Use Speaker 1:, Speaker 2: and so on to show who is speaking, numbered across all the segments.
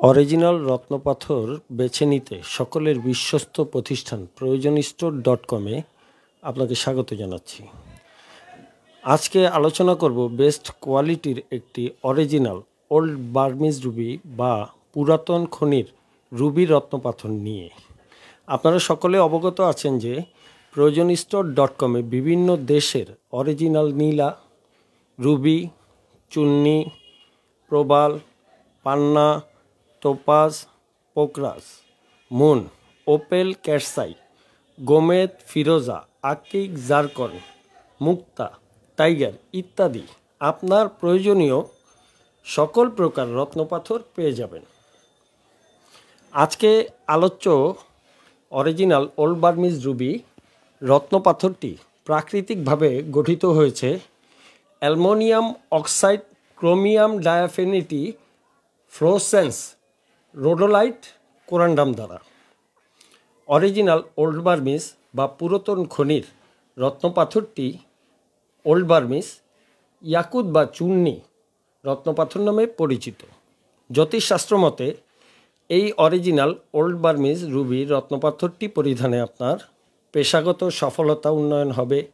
Speaker 1: Original রত্নপাথর বেছে নিতে সকলের বিশ্বস্ত প্রতিষ্ঠান proyojonstore.com-এ আপনাকে স্বাগত জানাচ্ছি। আজকে আলোচনা করব বেস্ট কোয়ালিটির একটি অরিজিনাল ওল্ড বার্মিজ রুবি বা পুরাতন খনির রুবি রত্নপাথর নিয়ে। আপনারা সকলে অবগত আছেন যে proyojonstore.com-এ বিভিন্ন দেশের অরিজিনাল নীলা, রুবি, চুন্নি, প্রবাল, পান্না, topaz, Pokhraj, moon, Opel, cat's eye, গোমেদ, ফিরোজা, আকিক, জারকন, মুক্তা, টাইগার ইত্যাদি আপনার প্রয়োজনীয় সকল প্রকার রত্নপাথর পেয়ে যাবেন। আজকে আলোচ্য অরিজিনাল ওল্ড বার্মিজ রুবি রত্নপাথরটি প্রাকৃতিকভাবে গঠিত হয়েছে aluminium oxide, chromium diaphaneity, fluorescence, rhodolite, corundum দ্বারা। অরিজিনাল ওল্ড বার্মিজ বা পুরাতন খনির রত্নপাথরটি ওল্ড বার্মিজ, ইয়াকুত বা চুন্নি রত্নপাথর নামে পরিচিত। জ্যোতিষশাস্ত্র মতে এই অরিজিনাল ওল্ড বার্মিজ রুবি রত্নপাথরটি পরিধানে আপনার পেশাগত সফলতা উন্নয়ন হবে,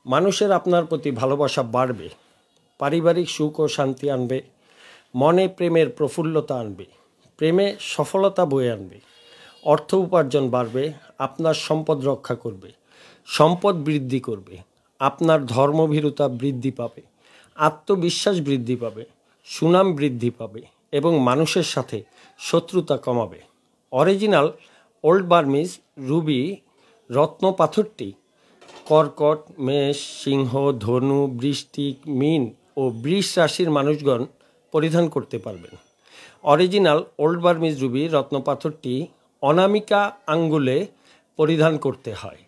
Speaker 1: মানুষের আপনার প্রতি ভালোবাসা বাড়বে, পারিবারিক সুখ ও শান্তি আনবে, মনে প্রেমের প্রফুল্লতা আনবে, প্রেমে সফলতা বয়ে আনবে, অর্থ উপার্জন বাড়বে, আপনার সম্পদ রক্ষা করবে, সম্পদ বৃদ্ধি করবে, আপনার ধর্মভীরুতা বৃদ্ধি পাবে, আত্মবিশ্বাস বৃদ্ধি পাবে, সুনাম বৃদ্ধি পাবে এবং মানুষের সাথে শত্রুতা কমাবে। অরিজিনাল ওল্ড বার্মিজ রুবি রত্নপাথরটি কর্কট, মেষ, সিংহ, ধনু, বৃশ্চিক, মীন ও বৃষ রাশির মানুষগণ পরিধান করতে পারবেন। অরিজিনাল ওল্ড বার্মিজ রুবি রত্নপাথরটি অনামিকা আঙ্গুলে পরিধান করতে হয়।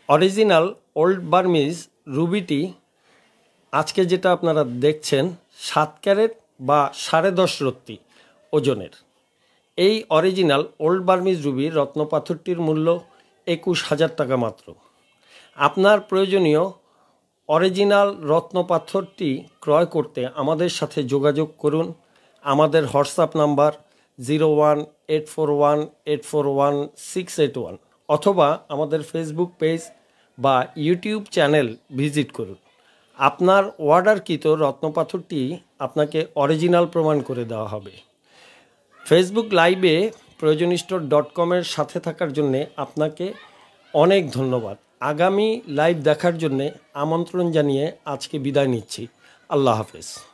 Speaker 1: অরিজিনাল ওল্ড বার্মিজ রুবিটি আজকে যেটা আপনারা দেখছেন 7 ক্যারেট বা 10.5 রত্তি ওজনের। এই অরিজিনাল ওল্ড বার্মিজ রুবি রত্নপাথরটির মূল্য 21,000 টাকা মাত্র। আপনার প্রয়োজনীয় অরিজিনাল রত্নপাথরটি ক্রয় করতে আমাদের সাথে যোগাযোগ করুন। আমাদের হোয়াটসঅ্যাপ নাম্বার 01841841 অথবা আমাদের ফেসবুক পেজ বা ইউটিউব চ্যানেল ভিজিট করুন। আপনার অর্ডারকৃত রত্নপাথরটি আপনাকে অরিজিনাল প্রমাণ করে দেওয়া হবে। ফেসবুক লাইভে proyojonstore.com-এর সাথে থাকার জন্যে আপনাকে অনেক ধন্যবাদ। আগামী লাইভ দেখার জন্যে আমন্ত্রণ জানিয়ে আজকে বিদায় নিচ্ছি। আল্লাহ হাফেজ।